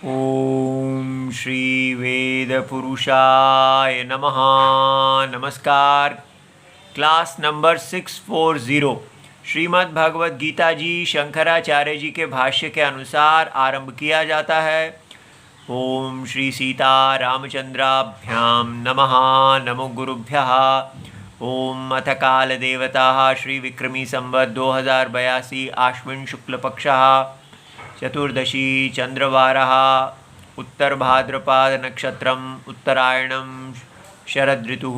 ओम श्री वेद पुरुषाय नमः। नमस्कार। क्लास नंबर 640 श्रीमद् भगवद गीता जी शंकराचार्य जी के भाष्य के अनुसार आरंभ किया जाता है। ओम श्री सीता रामचंद्राभ्याम नमः। नमो गुरुभ्यः। ओम अथ काल देवता श्री विक्रमी संवत् 2082 आश्विन शुक्ल पक्षः चतुर्दशी चंद्रवारः उत्तर भाद्रपद नक्षत्रम उत्तरायणम शरद ऋतुः।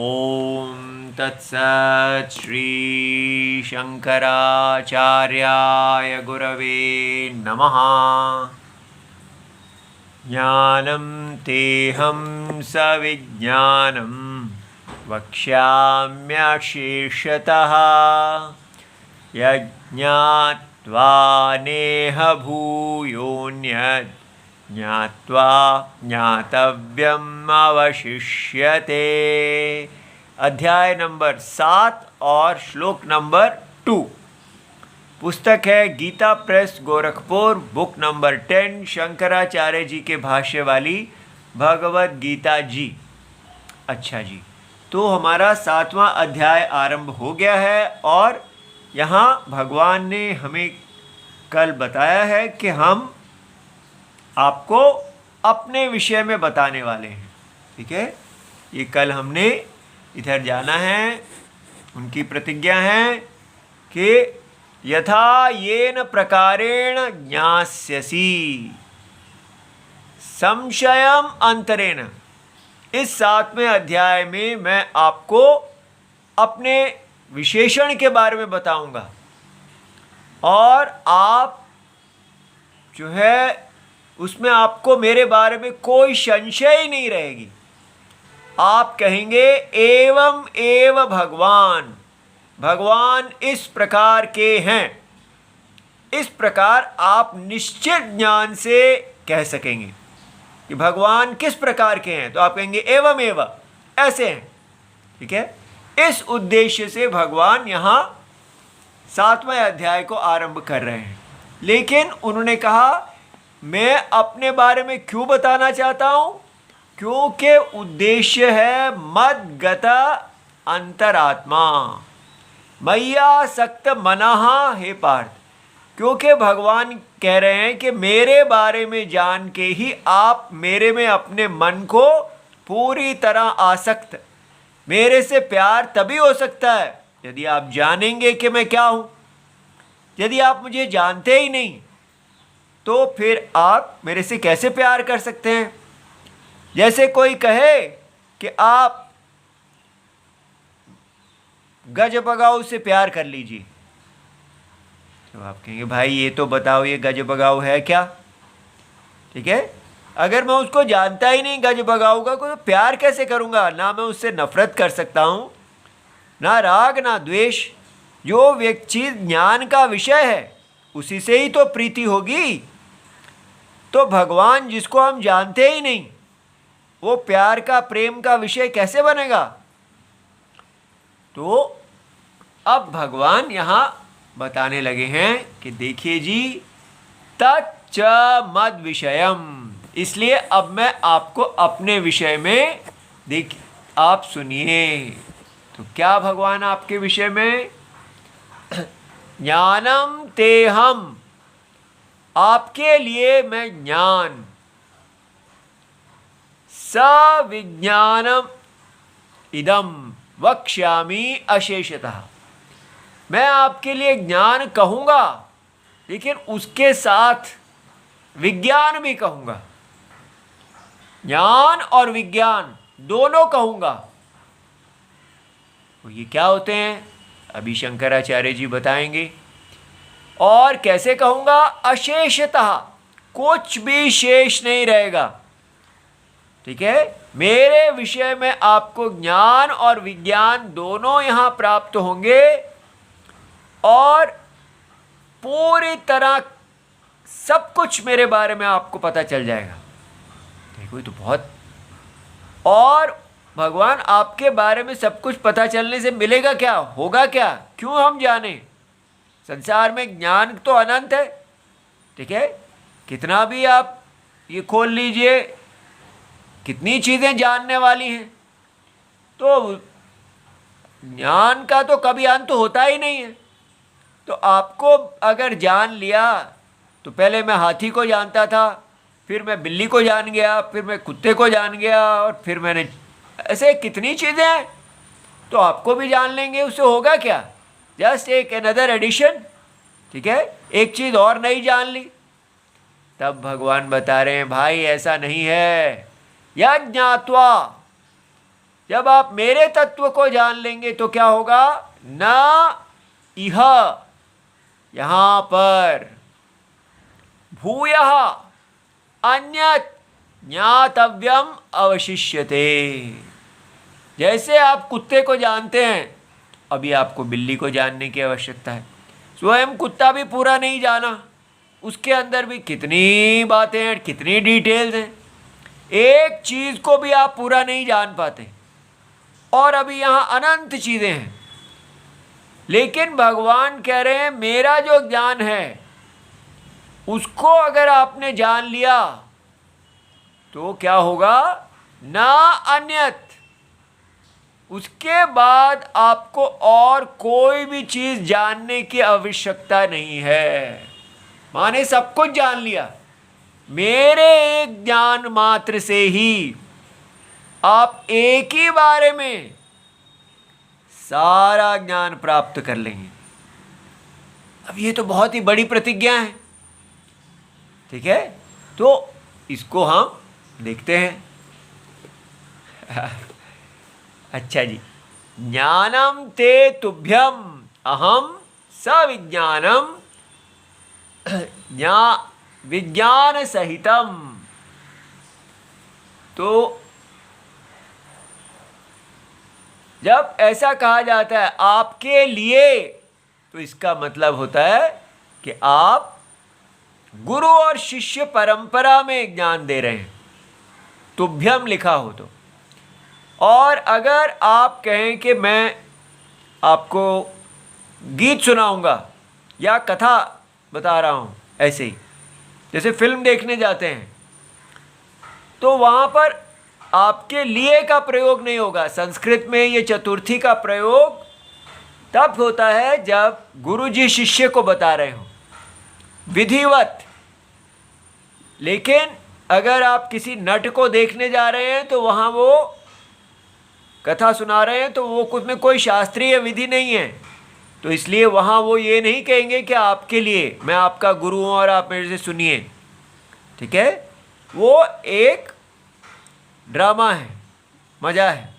ओम तत्सत्। श्री शंकराचार्याय गुरवे नमः। ज्ञानं तेहं सविज्ञानं वक्ष्याम्यशेषतः यज्ञात् नेह भूयोऽन्यत् ज्ञात्वा ज्ञातव्यम् अवशिष्यते। अध्याय नंबर 7 और श्लोक नंबर 2। पुस्तक है Gita Press Gorakhpur, book number 10, Shankaracharya ji के भाष्य वाली भगवद गीता जी। अच्छा जी, तो हमारा 7वां अध्याय आरंभ हो गया है और यहाँ भगवान ने हमें कल बताया है कि हम आपको अपने विषय में बताने वाले हैं। ठीक है, ये कल हमने इधर जाना है। उनकी प्रतिज्ञा है कि यथा येन प्रकारेण ज्ञास्यसि संशयम अंतरेण। इस 7वें अध्याय में मैं आपको अपने विशेषण के बारे में बताऊंगा और आप जो है उसमें आपको मेरे बारे में कोई संशय ही नहीं रहेगी। आप कहेंगे एवं एव भगवान, भगवान इस प्रकार के हैं। इस प्रकार आप निश्चित ज्ञान से कह सकेंगे कि भगवान किस प्रकार के हैं। तो आप कहेंगे एवं एव, ऐसे हैं। ठीक है, इस उद्देश्य से भगवान यहाँ 7वें अध्याय को आरंभ कर रहे हैं। लेकिन उन्होंने कहा मैं अपने बारे में क्यों बताना चाहता हूँ, क्योंकि उद्देश्य है मद्गत अंतरात्मा मय्यासक्त मनः। हे पार्थ, क्योंकि भगवान कह रहे हैं कि मेरे बारे में जान के ही आप मेरे में अपने मन को पूरी तरह आसक्त, मेरे से प्यार तभी हो सकता है यदि आप जानेंगे कि मैं क्या हूं। यदि आप मुझे जानते ही नहीं तो फिर आप मेरे से कैसे प्यार कर सकते हैं। जैसे कोई कहे कि आप गजबगाऊ से प्यार कर लीजिए, तो आप कहेंगे भाई ये तो बताओ ये गजबगाऊ है क्या। ठीक है, अगर मैं उसको जानता ही नहीं गजबगाऊ का, तो प्यार कैसे करूंगा। ना मैं उससे नफरत कर सकता हूं, ना राग ना द्वेष। जो व्यक्ति ज्ञान का विषय है उसी से ही तो प्रीति होगी। तो भगवान जिसको हम जानते ही नहीं, वो प्यार का प्रेम का विषय कैसे बनेगा। तो अब भगवान यहाँ बताने लगे हैं कि देखिए जी, तच्च मद विषयम। इसलिए अब मैं आपको अपने विषय में आप सुनिए। तो क्या भगवान आपके विषय में, ज्ञानम तेहम, आपके लिए मैं ज्ञान, सविज्ञानम इदम वक्ष्यामि अशेषतः। मैं आपके लिए ज्ञान कहूंगा लेकिन उसके साथ विज्ञान भी कहूंगा। ज्ञान और विज्ञान दोनों कहूंगा। तो ये क्या होते हैं अभी शंकराचार्य जी बताएंगे। और कैसे कहूंगा, अशेषतः, कुछ भी शेष नहीं रहेगा। ठीक है, मेरे विषय में आपको ज्ञान और विज्ञान दोनों यहां प्राप्त होंगे और पूरी तरह सब कुछ मेरे बारे में आपको पता चल जाएगा। देखो तो बहुत, और भगवान आपके बारे में सब कुछ पता चलने से मिलेगा क्या, होगा क्या, क्यों हम जाने। संसार में ज्ञान तो अनंत है। ठीक है, कितना भी आप ये खोल लीजिए, कितनी चीज़ें जानने वाली हैं। तो ज्ञान का तो कभी अंत होता ही नहीं है। तो आपको अगर जान लिया, तो पहले मैं हाथी को जानता था, फिर मैं बिल्ली को जान गया, फिर मैं कुत्ते को जान गया, और फिर मैंने ऐसे कितनी चीज़ें हैं, तो आपको भी जान लेंगे। उससे होगा क्या? जस्ट एक अनदर एडिशन, ठीक है, एक चीज़ और नई जान ली। तब भगवान बता रहे हैं भाई ऐसा नहीं है। या ज्ञात्वा, जब आप मेरे तत्व को जान लेंगे तो क्या होगा? न इह, यहाँ पर, भूयः अन्यत् ज्ञातव्यम अवशिष्यते। जैसे आप कुत्ते को जानते हैं, अभी आपको बिल्ली को जानने की आवश्यकता है। स्वयं कुत्ता भी पूरा नहीं जाना, उसके अंदर भी कितनी बातें हैं, कितनी डिटेल्स हैं। एक चीज़ को भी आप पूरा नहीं जान पाते, और अभी यहाँ अनंत चीज़ें हैं। लेकिन भगवान कह रहे हैं मेरा जो ज्ञान है उसको अगर आपने जान लिया तो क्या होगा? ना अन्यत, उसके बाद आपको और कोई भी चीज़ जानने की आवश्यकता नहीं है। माने सब कुछ जान लिया। मेरे एक ज्ञान मात्र से ही आप एक ही बारे में सारा ज्ञान प्राप्त कर लेंगे। अब ये तो बहुत ही बड़ी प्रतिज्ञा है, ठीक है। तो इसको हम देखते हैं। अच्छा जी, ज्ञानम ते तुभ्यम अहम सविज्ञानम विज्ञान सहितम। तो जब ऐसा कहा जाता है आपके लिए, तो इसका मतलब होता है कि आप गुरु और शिष्य परंपरा में ज्ञान दे रहे हैं। तुभ्यम लिखा हो तो। और अगर आप कहें कि मैं आपको गीत सुनाऊंगा या कथा बता रहा हूं, ऐसे ही जैसे फिल्म देखने जाते हैं, तो वहाँ पर आपके लिए का प्रयोग नहीं होगा। संस्कृत में ये चतुर्थी का प्रयोग तब होता है जब गुरुजी शिष्य को बता रहे हो, विधिवत। लेकिन अगर आप किसी नट को देखने जा रहे हैं तो वहाँ वो कथा सुना रहे हैं, तो वो कुछ में कोई शास्त्रीय विधि नहीं है। तो इसलिए वहाँ वो ये नहीं कहेंगे कि आपके लिए मैं आपका गुरु हूँ और आप मेरे से सुनिए, ठीक है। वो एक ड्रामा है, मज़ा है।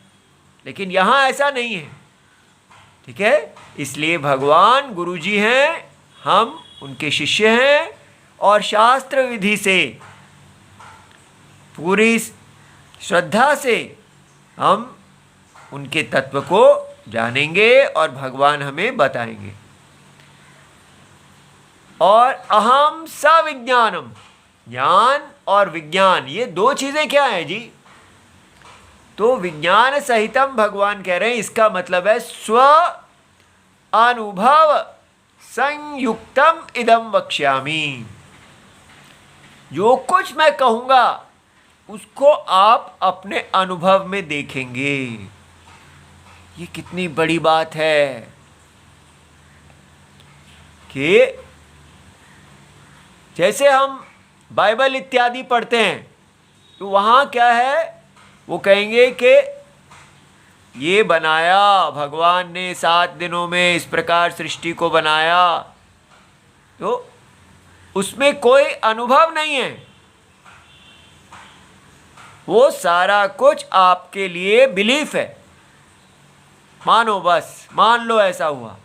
लेकिन यहाँ ऐसा नहीं है, ठीक है। इसलिए भगवान गुरुजी हैं, हम उनके शिष्य हैं, और शास्त्र विधि से पूरी श्रद्धा से हम उनके तत्व को जानेंगे और भगवान हमें बताएंगे। और अहम सविज्ञानम, ज्ञान और विज्ञान, ये दो चीज़ें क्या हैं जी? तो विज्ञान सहितम भगवान कह रहे हैं, इसका मतलब है स्व अनुभव संयुक्तम इदम वक्ष्यामि। जो कुछ मैं कहूँगा उसको आप अपने अनुभव में देखेंगे। ये कितनी बड़ी बात है कि जैसे हम बाइबल इत्यादि पढ़ते हैं तो वहाँ क्या है, वो कहेंगे कि ये बनाया भगवान ने 7 दिनों में, इस प्रकार सृष्टि को बनाया। तो उसमें कोई अनुभव नहीं है, वो सारा कुछ आपके लिए बिलीफ है। मानो, बस मान लो ऐसा हुआ।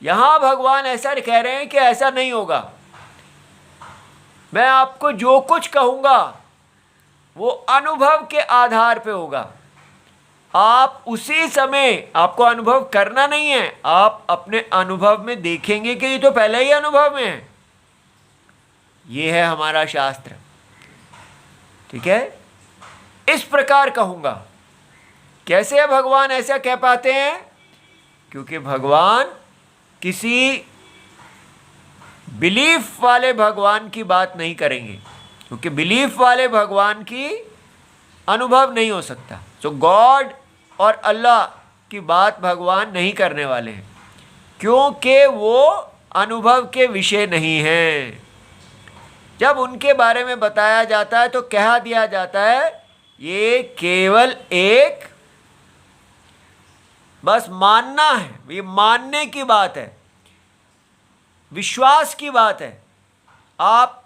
यहाँ भगवान ऐसा कह रहे हैं कि ऐसा नहीं होगा। मैं आपको जो कुछ कहूँगा वो अनुभव के आधार पे होगा। आप उसी समय, आपको अनुभव करना नहीं है, आप अपने अनुभव में देखेंगे कि ये तो पहले ही अनुभव में है। ये है हमारा शास्त्र, ठीक है। इस प्रकार कहूँगा। कैसे भगवान ऐसा कह पाते हैं? क्योंकि भगवान किसी बिलीफ वाले भगवान की बात नहीं करेंगे। क्योंकि बिलीफ वाले भगवान की अनुभव नहीं हो सकता। सो गॉड और अल्लाह की बात भगवान नहीं करने वाले हैं, क्योंकि वो अनुभव के विषय नहीं हैं। जब उनके बारे में बताया जाता है तो कह दिया जाता है ये केवल एक बस मानना है, ये मानने की बात है, विश्वास की बात है। आप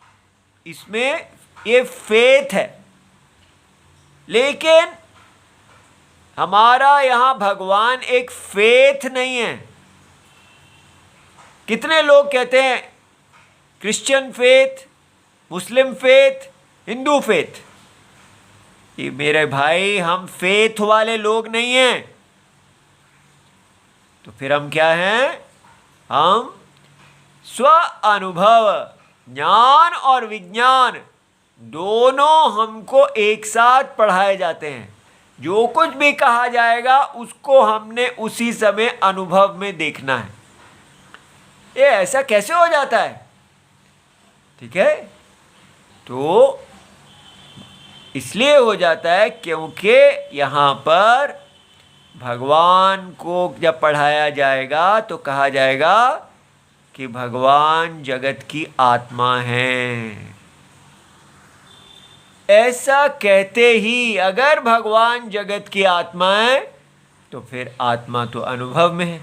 इसमें ये फेथ है। लेकिन हमारा यहां भगवान एक फेथ नहीं है। कितने लोग कहते हैं क्रिश्चियन फेथ, मुस्लिम फेथ, हिंदू फेथ। ये मेरे भाई, हम फेथ वाले लोग नहीं हैं। तो फिर हम क्या हैं? हम स्व अनुभव, ज्ञान और विज्ञान दोनों हमको एक साथ पढ़ाए जाते हैं। जो कुछ भी कहा जाएगा उसको हमने उसी समय अनुभव में देखना है। ये ऐसा कैसे हो जाता है? ठीक है, तो इसलिए हो जाता है क्योंकि यहाँ पर भगवान को जब पढ़ाया जाएगा तो कहा जाएगा कि भगवान जगत की आत्मा हैं। ऐसा कहते ही अगर भगवान जगत की आत्मा है तो फिर आत्मा तो अनुभव में है।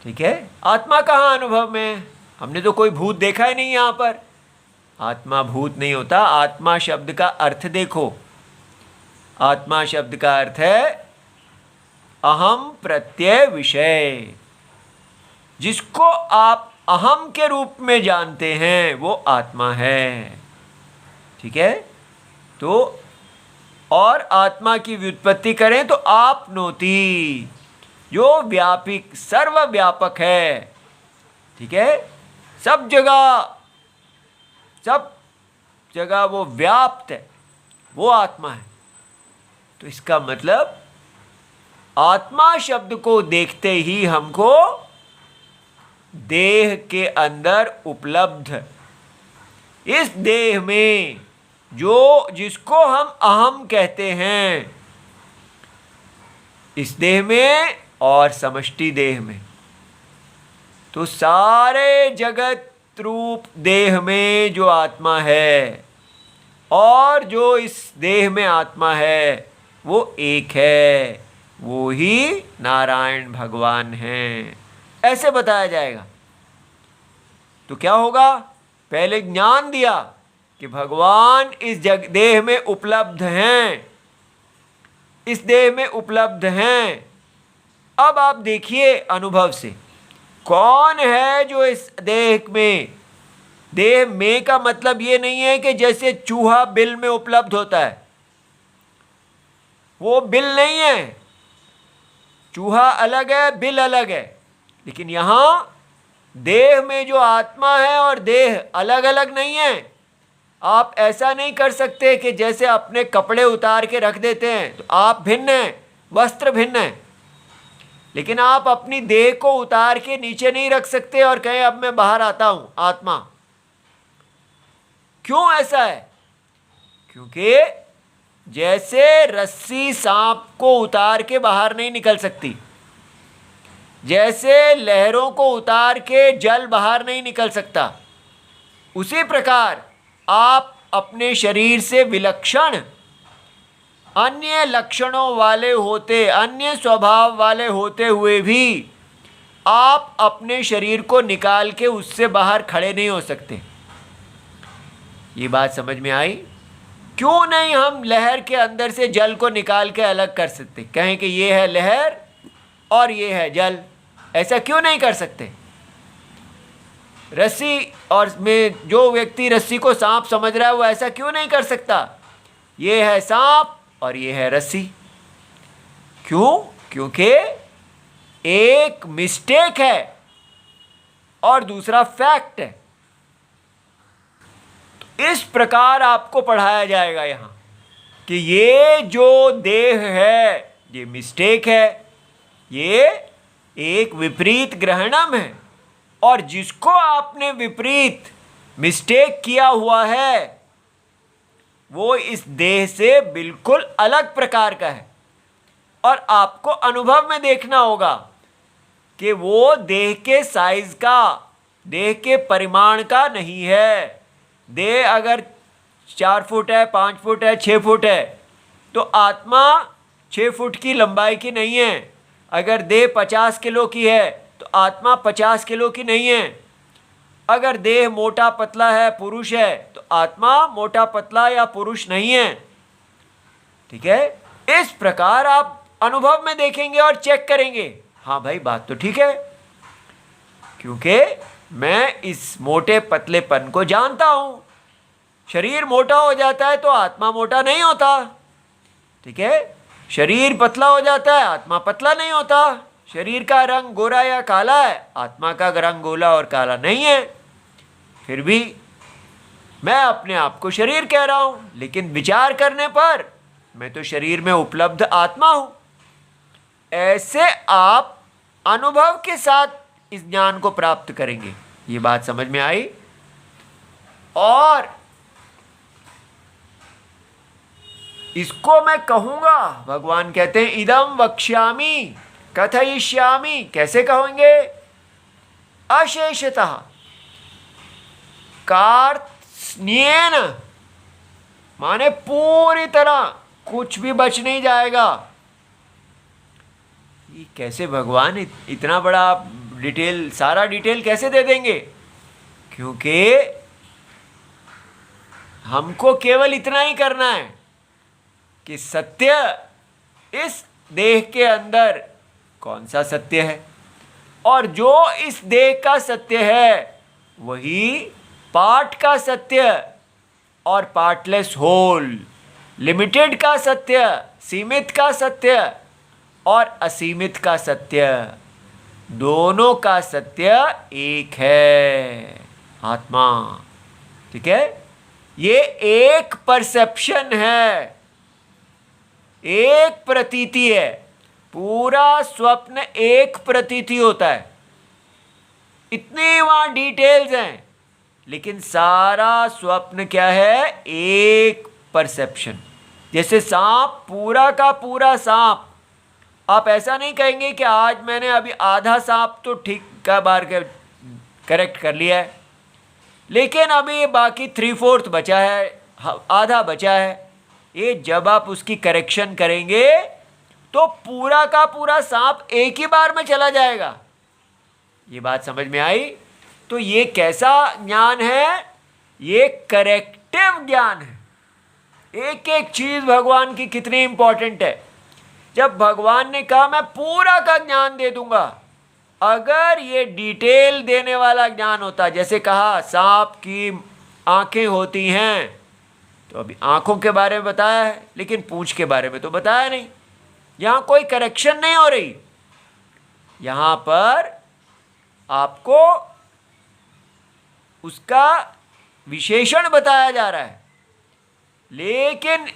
ठीक है, आत्मा कहाँ अनुभव में है? हमने तो कोई भूत देखा ही नहीं यहाँ पर। आत्मा भूत नहीं होता। आत्मा शब्द का अर्थ देखो। आत्मा शब्द का अर्थ है अहम प्रत्यय विषय। जिसको आप अहम के रूप में जानते हैं वो आत्मा है। ठीक है, तो और आत्मा की व्युत्पत्ति करें तो आपनोति, जो व्यापक सर्वव्यापक है। ठीक है, सब जगह वो व्याप्त है, वो आत्मा है। तो इसका मतलब आत्मा शब्द को देखते ही हमको देह के अंदर उपलब्ध, इस देह में जिसको हम अहम कहते हैं, इस देह में और समष्टि देह में, तो सारे जगत रूप देह में जो आत्मा है और जो इस देह में आत्मा है वो एक है, वो ही नारायण भगवान हैं। ऐसे बताया जाएगा। तो क्या होगा? पहले ज्ञान दिया कि भगवान इस देह में उपलब्ध हैं, इस देह में उपलब्ध हैं। अब आप देखिए अनुभव से कौन है जो इस देह में का मतलब ये नहीं है कि जैसे चूहा बिल में उपलब्ध होता है, वो बिल नहीं है। चूहा अलग है, बिल अलग है। लेकिन यहाँ देह में जो आत्मा है और देह अलग अलग नहीं है। आप ऐसा नहीं कर सकते कि जैसे अपने कपड़े उतार के रख देते हैं तो आप भिन्न हैं, वस्त्र भिन्न है, लेकिन आप अपनी देह को उतार के नीचे नहीं रख सकते और कहें अब मैं बाहर आता हूं आत्मा। क्यों ऐसा है? क्योंकि जैसे रस्सी सांप को उतार के बाहर नहीं निकल सकती, जैसे लहरों को उतार के जल बाहर नहीं निकल सकता, उसी प्रकार आप अपने शरीर से विलक्षण अन्य लक्षणों वाले होते, अन्य स्वभाव वाले होते हुए भी आप अपने शरीर को निकाल के उससे बाहर खड़े नहीं हो सकते। ये बात समझ में आई? क्यों नहीं हम लहर के अंदर से जल को निकाल के अलग कर सकते? कहें कि ये है लहर और ये है जल, ऐसा क्यों नहीं कर सकते? रस्सी और में जो व्यक्ति रस्सी को सांप समझ रहा है वो ऐसा क्यों नहीं कर सकता? ये है सांप और ये है रस्सी। क्यों? क्योंकि एक मिस्टेक है और दूसरा फैक्ट है। तो इस प्रकार आपको पढ़ाया जाएगा यहाँ कि ये जो देह है ये मिस्टेक है, ये एक विपरीत ग्रहणम है, और जिसको आपने विपरीत मिस्टेक किया हुआ है वो इस देह से बिल्कुल अलग प्रकार का है। और आपको अनुभव में देखना होगा कि वो देह के साइज का, देह के परिमाण का नहीं है। देह अगर 4 फुट है, 5 फुट है, 6 फुट है, तो आत्मा 6 फुट की लंबाई की नहीं है। अगर देह 50 किलो की है तो आत्मा 50 किलो की नहीं है। अगर देह मोटा पतला है, पुरुष है, तो आत्मा मोटा पतला या पुरुष नहीं है। ठीक है, इस प्रकार आप अनुभव में देखेंगे और चेक करेंगे, हाँ भाई बात तो ठीक है, क्योंकि मैं इस मोटे पतलेपन को जानता हूं। शरीर मोटा हो जाता है तो आत्मा मोटा नहीं होता। ठीक है, शरीर पतला हो जाता है, आत्मा पतला नहीं होता। शरीर का रंग गोरा या काला है, आत्मा का रंग गोला और काला नहीं है। फिर भी मैं अपने आप को शरीर कह रहा हूं, लेकिन विचार करने पर मैं तो शरीर में उपलब्ध आत्मा हूं। ऐसे आप अनुभव के साथ इस ज्ञान को प्राप्त करेंगे। ये बात समझ में आई? और इसको मैं कहूंगा, भगवान कहते हैं इदम वक्ष्यामि कथयिष्यामि। कैसे कहेंगे? अशेषतः कार्त्स्न्येन, माने पूरी तरह, कुछ भी बच नहीं जाएगा। ये कैसे भगवान इतना बड़ा डिटेल, सारा डिटेल कैसे दे देंगे? क्योंकि हमको केवल इतना ही करना है कि सत्य इस देह के अंदर कौन सा सत्य है, और जो इस देह का सत्य है वही पार्ट का सत्य और पार्टलेस होल, लिमिटेड का सत्य, सीमित का सत्य और असीमित का सत्य, दोनों का सत्य एक है, आत्मा। ठीक है, ये एक परसेप्शन है, एक प्रतीति है। पूरा स्वप्न एक प्रतीति होता है। इतनी वहां डिटेल्स हैं, लेकिन सारा स्वप्न क्या है? एक परसेप्शन। जैसे सांप, पूरा का पूरा सांप, आप ऐसा नहीं कहेंगे कि आज मैंने अभी आधा सांप तो ठीक का बार करेक्ट कर लिया है, लेकिन अभी बाकी 3/4 बचा है, आधा बचा है। ये जब आप उसकी करेक्शन करेंगे तो पूरा का पूरा सांप एक ही बार में चला जाएगा। ये बात समझ में आई? तो ये कैसा ज्ञान है? ये करेक्टिव ज्ञान है। एक एक चीज भगवान की कितनी इंपॉर्टेंट है। जब भगवान ने कहा मैं पूरा का ज्ञान दे दूंगा, अगर ये डिटेल देने वाला ज्ञान होता, जैसे कहा सांप की आंखें होती हैं, तो अभी आंखों के बारे में बताया है, लेकिन पूंछ के बारे में तो बताया नहीं। यहां कोई करेक्शन नहीं हो रही, यहां पर आपको उसका विशेषण बताया जा रहा है। लेकिन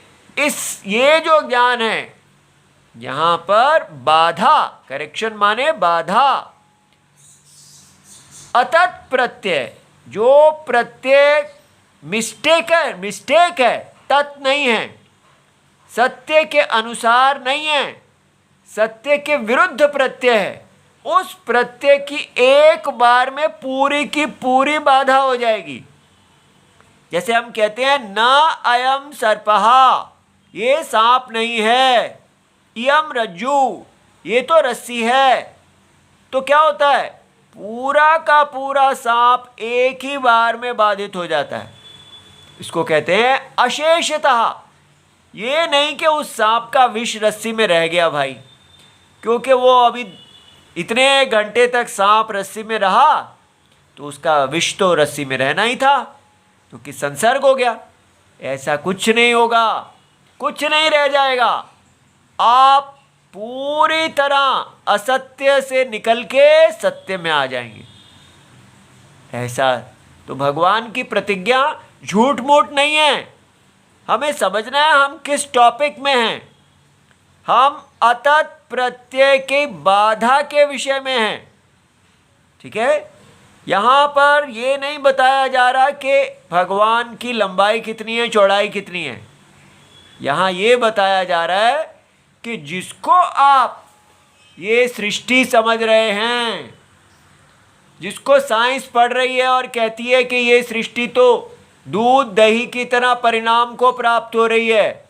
ये जो ज्ञान है, यहां पर बाधा, करेक्शन माने बाधा, अतत प्रत्यय, जो प्रत्यय मिस्टेक है, तत् नहीं है, सत्य के अनुसार नहीं है, सत्य के विरुद्ध प्रत्यय है, उस प्रत्यय की एक बार में पूरी की पूरी बाधा हो जाएगी। जैसे हम कहते हैं न अयम सर्पहा, ये सांप नहीं है, इयम रज्जु, ये तो रस्सी है। तो क्या होता है? पूरा का पूरा सांप एक ही बार में बाधित हो जाता है। इसको कहते हैं अशेषतः। ये नहीं कि उस सांप का विष रस्सी में रह गया भाई, क्योंकि वो अभी इतने घंटे तक सांप रस्सी में रहा तो उसका विष तो रस्सी में रहना ही था, क्योंकि संसर्ग हो गया। ऐसा कुछ नहीं होगा, कुछ नहीं रह जाएगा। आप पूरी तरह असत्य से निकल के सत्य में आ जाएंगे। ऐसा तो भगवान की प्रतिज्ञा झूठ मूठ नहीं है। हमें समझना है हम किस टॉपिक में हैं। हम अतत प्रत्यय की बाधा के विषय में हैं। ठीक है, यहाँ पर ये नहीं बताया जा रहा कि भगवान की लंबाई कितनी है, चौड़ाई कितनी है। यहाँ ये बताया जा रहा है कि जिसको आप ये सृष्टि समझ रहे हैं, जिसको साइंस पढ़ रही है और कहती है कि ये सृष्टि तो दूध दही की तरह परिणाम को प्राप्त हो रही है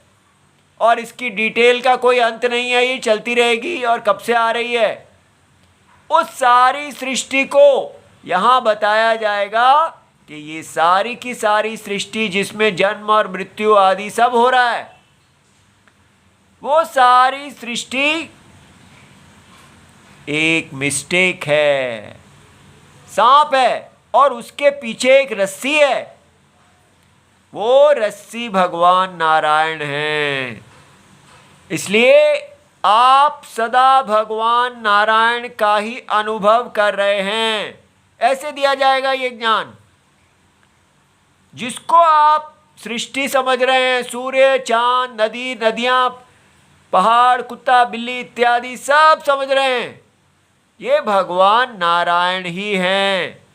और इसकी डिटेल का कोई अंत नहीं है, ये चलती रहेगी और कब से आ रही है, उस सारी सृष्टि को यहाँ बताया जाएगा कि ये सारी की सारी सृष्टि जिसमें जन्म और मृत्यु आदि सब हो रहा है, वो सारी सृष्टि एक मिस्टेक है, सांप है और उसके पीछे एक रस्सी है, वो रस्सी भगवान नारायण हैं। इसलिए आप सदा भगवान नारायण का ही अनुभव कर रहे हैं, ऐसे दिया जाएगा ये ज्ञान। जिसको आप सृष्टि समझ रहे हैं, सूर्य, चांद, नदी, नदियां, पहाड़, कुत्ता, बिल्ली इत्यादि सब समझ रहे हैं, ये भगवान नारायण ही हैं।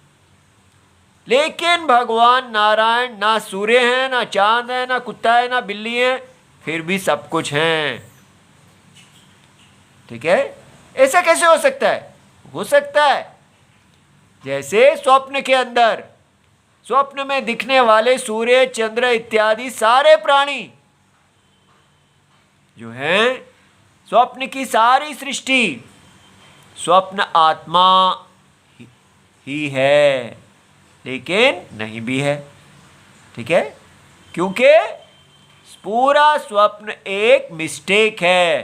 लेकिन भगवान नारायण ना सूर्य है, ना चांद है, ना कुत्ता है, ना बिल्ली है, फिर भी सब कुछ हैं। ठीक है, ऐसा कैसे हो सकता है? हो सकता है जैसे स्वप्न के अंदर, स्वप्न में दिखने वाले सूर्य, चंद्र इत्यादि सारे प्राणी जो हैं, स्वप्न की सारी सृष्टि स्वप्न आत्मा ही है, लेकिन नहीं भी है। ठीक है, क्योंकि पूरा स्वप्न एक मिस्टेक है।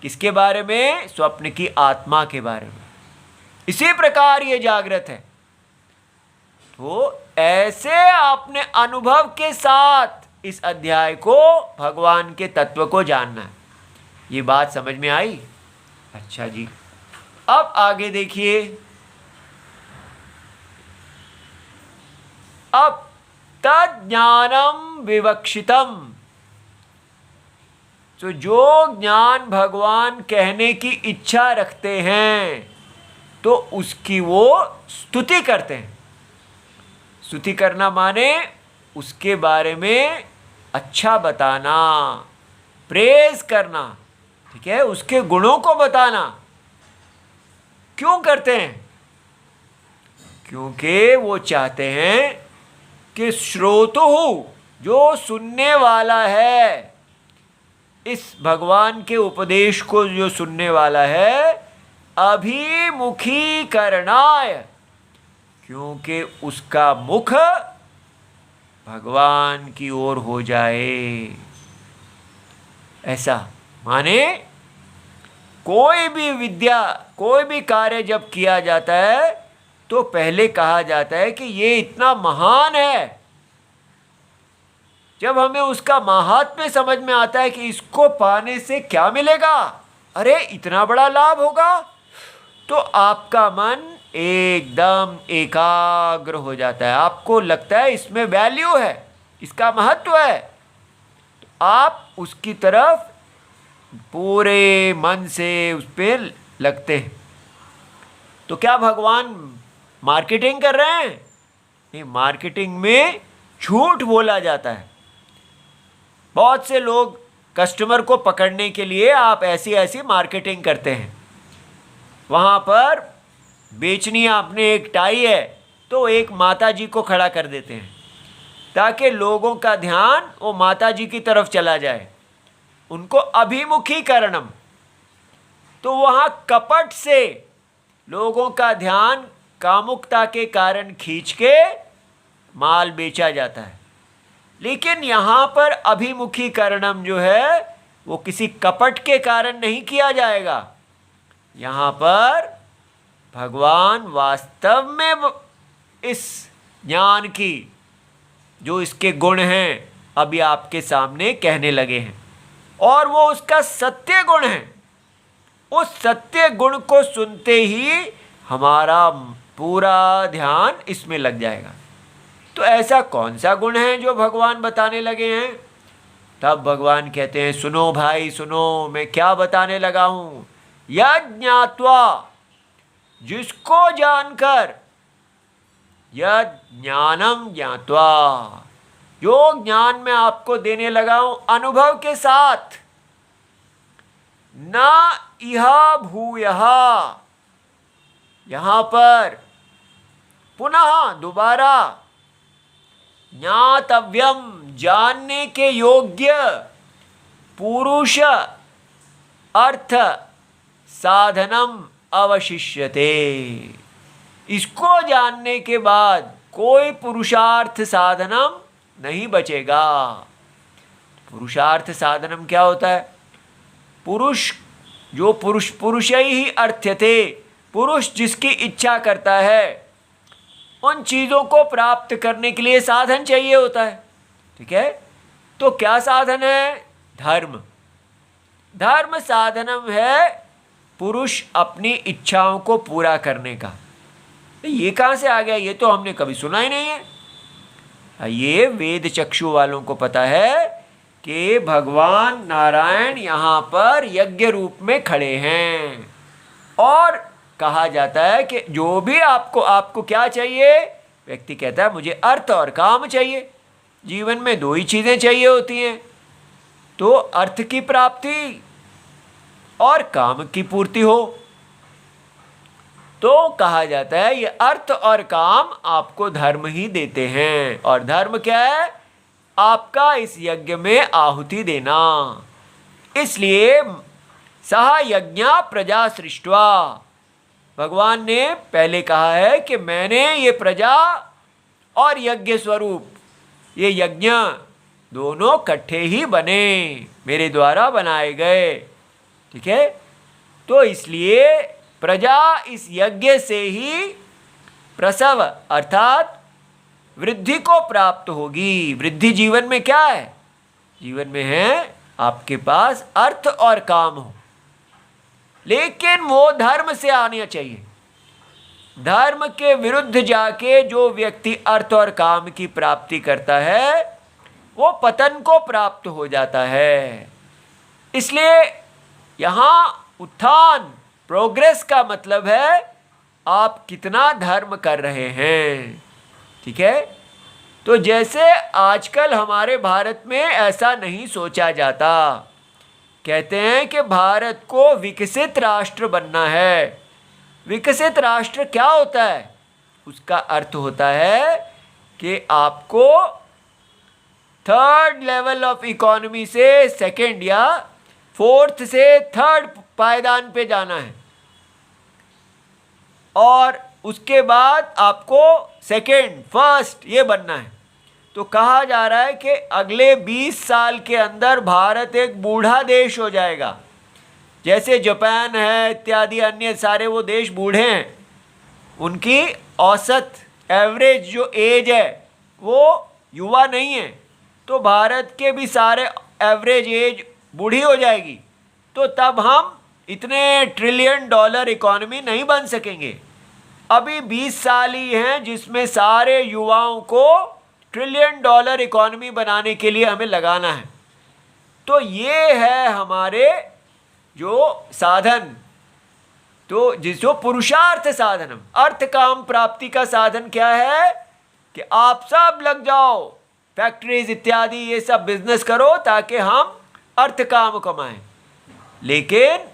किसके बारे में? स्वप्न की आत्मा के बारे में। इसी प्रकार ये जागृत है। तो ऐसे आपने अनुभव के साथ इस अध्याय को, भगवान के तत्व को जानना है। ये बात समझ में आई? अच्छा जी, अब आगे देखिए। अब तज्ज्ञानम विवक्षितम, तो जो ज्ञान भगवान कहने की इच्छा रखते हैं तो उसकी वो स्तुति करते हैं। स्तुति करना माने उसके बारे में अच्छा बताना, प्रेज करना। ठीक है, उसके गुणों को बताना। क्यों करते हैं? क्योंकि वो चाहते हैं कि श्रोतुः, जो सुनने वाला है, इस भगवान के उपदेश को जो सुनने वाला है, अभिमुखी करणाय, क्योंकि उसका मुख भगवान की ओर हो जाए। ऐसा माने कोई भी विद्या, कोई भी कार्य जब किया जाता है तो पहले कहा जाता है कि ये इतना महान है। जब हमें उसका महात्म्य समझ में आता है कि इसको पाने से क्या मिलेगा, अरे इतना बड़ा लाभ होगा, तो आपका मन एकदम एकाग्र हो जाता है। आपको लगता है इसमें वैल्यू है, इसका महत्व है, तो आप उसकी तरफ पूरे मन से उस पर लगते हैं। तो क्या भगवान मार्केटिंग कर रहे हैं? नहीं, मार्केटिंग में झूठ बोला जाता है। बहुत से लोग कस्टमर को पकड़ने के लिए आप ऐसी ऐसी मार्केटिंग करते हैं। वहाँ पर बेचनी आपने एक टाई है तो एक माता जी को खड़ा कर देते हैं ताकि लोगों का ध्यान वो माता जी की तरफ चला जाए, उनको अभिमुखीकरणम। तो वहाँ कपट से लोगों का ध्यान कामुकता के कारण खींच के माल बेचा जाता है। लेकिन यहाँ पर अभिमुखीकरणम जो है वो किसी कपट के कारण नहीं किया जाएगा। यहाँ पर भगवान वास्तव में इस ज्ञान की जो इसके गुण हैं अभी आपके सामने कहने लगे हैं, और वो उसका सत्य गुण है। उस सत्य गुण को सुनते ही हमारा पूरा ध्यान इसमें लग जाएगा। तो ऐसा कौन सा गुण है जो भगवान बताने लगे हैं? तब भगवान कहते हैं, सुनो भाई सुनो, मैं क्या बताने लगा हूँ। यज्ञात्वा, जिसको जानकर यद ज्ञानम ज्ञात्वा, जो ज्ञान मैं आपको देने लगा हूं अनुभव के साथ, न इह भूयः, यहां पर पुनः दोबारा ज्ञातव्यम, जानने के योग्य पुरुष अर्थ साधनम अवशिष्यते। इसको जानने के बाद कोई पुरुषार्थ साधनम नहीं बचेगा। पुरुषार्थ साधनम क्या होता है? पुरुष, जो पुरुष ही अर्थ्यते, पुरुष जिसकी इच्छा करता है, उन चीज़ों को प्राप्त करने के लिए साधन चाहिए होता है। ठीक है, तो क्या साधन है? धर्म। धर्म साधनम है पुरुष अपनी इच्छाओं को पूरा करने का। ये कहाँ से आ गया? ये तो हमने कभी सुना ही नहीं है। ये वेद चक्षु वालों को पता है कि भगवान नारायण यहाँ पर यज्ञ रूप में खड़े हैं, और कहा जाता है कि जो भी आपको क्या चाहिए? व्यक्ति कहता है मुझे अर्थ और काम चाहिए। जीवन में दो ही चीज़ें चाहिए होती हैं, तो अर्थ की प्राप्ति और काम की पूर्ति हो। तो कहा जाता है ये अर्थ और काम आपको धर्म ही देते हैं। और धर्म क्या है? आपका इस यज्ञ में आहुति देना। इसलिए सह यज्ञ प्रजा सृष्ट्वा, भगवान ने पहले कहा है कि मैंने ये प्रजा और यज्ञ स्वरूप, ये यज्ञ दोनों इकट्ठे ही बने, मेरे द्वारा बनाए गए। ठीक है, तो इसलिए प्रजा इस यज्ञ से ही प्रसव अर्थात वृद्धि को प्राप्त होगी। वृद्धि जीवन में क्या है? जीवन में है आपके पास अर्थ और काम हो, लेकिन वो धर्म से आना चाहिए। धर्म के विरुद्ध जाके जो व्यक्ति अर्थ और काम की प्राप्ति करता है वो पतन को प्राप्त हो जाता है। इसलिए यहाँ उत्थान, प्रोग्रेस का मतलब है आप कितना धर्म कर रहे हैं। ठीक है, तो जैसे आजकल हमारे भारत में ऐसा नहीं सोचा जाता। कहते हैं कि भारत को विकसित राष्ट्र बनना है। विकसित राष्ट्र क्या होता है? उसका अर्थ होता है कि आपको थर्ड लेवल ऑफ इकोनॉमी से सेकंड या फोर्थ से थर्ड पायदान पे जाना है, और उसके बाद आपको सेकंड, फर्स्ट ये बनना है। तो कहा जा रहा है कि अगले 20 साल के अंदर भारत एक बूढ़ा देश हो जाएगा। जैसे जापान है इत्यादि अन्य सारे वो देश बूढ़े हैं, उनकी औसत एवरेज जो एज है वो युवा नहीं है, तो भारत के भी सारे एवरेज एज बूढ़ी हो जाएगी। तो तब हम इतने ट्रिलियन डॉलर इकोनॉमी नहीं बन सकेंगे। अभी 20 साल ही हैं जिसमें सारे युवाओं को ट्रिलियन डॉलर इकोनॉमी बनाने के लिए हमें लगाना है। तो ये है हमारे जो साधन, तो जो पुरुषार्थ साधनम, अर्थ काम प्राप्ति का साधन क्या है? कि आप सब लग जाओ, फैक्ट्रीज इत्यादि ये सब बिजनेस करो ताकि हम अर्थ काम कमाएं। लेकिन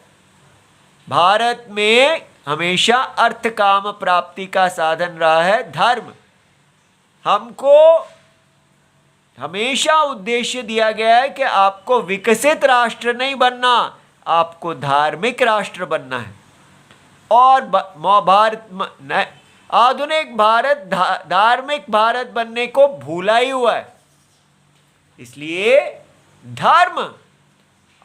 भारत में हमेशा अर्थ काम प्राप्ति का साधन रहा है धर्म। हमको हमेशा उद्देश्य दिया गया है कि आपको विकसित राष्ट्र नहीं बनना, आपको धार्मिक राष्ट्र बनना है। और आधुनिक भारत धार्मिक भारत बनने को भूला ही हुआ है। इसलिए धर्म,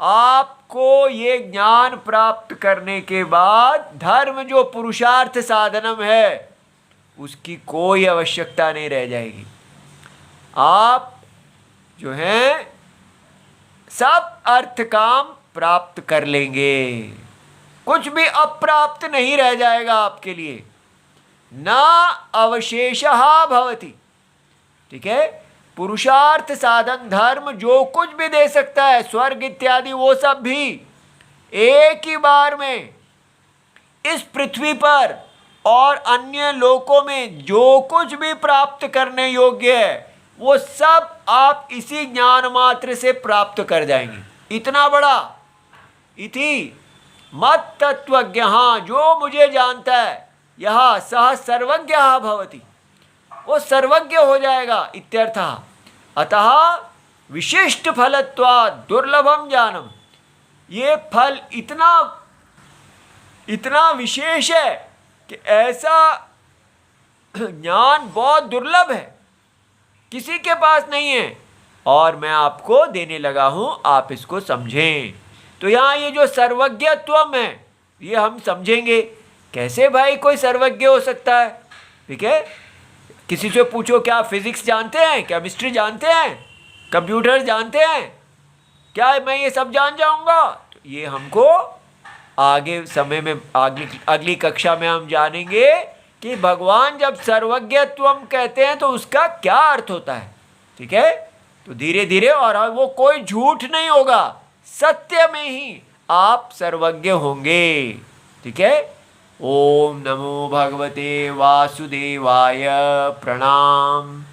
आपको ये ज्ञान प्राप्त करने के बाद धर्म जो पुरुषार्थ साधनम है उसकी कोई आवश्यकता नहीं रह जाएगी। आप जो हैं सब अर्थ काम प्राप्त कर लेंगे, कुछ भी अप्राप्त नहीं रह जाएगा आपके लिए। न अवशेषः भवति। ठीक है, पुरुषार्थ साधन धर्म जो कुछ भी दे सकता है, स्वर्ग इत्यादि वो सब भी एक ही बार में इस पृथ्वी पर और अन्य लोकों में जो कुछ भी प्राप्त करने योग्य है वो सब आप इसी ज्ञान मात्र से प्राप्त कर जाएंगे। इतना बड़ा इति मत तत्वज्ञ, जो मुझे जानता है, यह सह सर्वज्ञ भवति, वो सर्वज्ञ हो जाएगा इत्यर्थः। अतः विशिष्ट फलत्वात् दुर्लभम ज्ञानम, ये फल इतना विशेष है कि ऐसा ज्ञान बहुत दुर्लभ है, किसी के पास नहीं है, और मैं आपको देने लगा हूं, आप इसको समझें। तो यहाँ ये जो सर्वज्ञत्वम है ये हम समझेंगे। कैसे भाई कोई सर्वज्ञ हो सकता है? ठीक है, किसी से पूछो क्या फिजिक्स जानते हैं, केमिस्ट्री जानते हैं, कंप्यूटर जानते हैं, क्या मैं ये सब जान जाऊंगा? तो ये हमको आगे समय में अगली कक्षा में हम जानेंगे कि भगवान जब सर्वज्ञत्वम कहते हैं तो उसका क्या अर्थ होता है। ठीक है, तो धीरे धीरे, और वो कोई झूठ नहीं होगा, सत्य में ही आप सर्वज्ञ होंगे। ठीक है, ओम नमो भगवते वासुदेवाय, प्रणाम।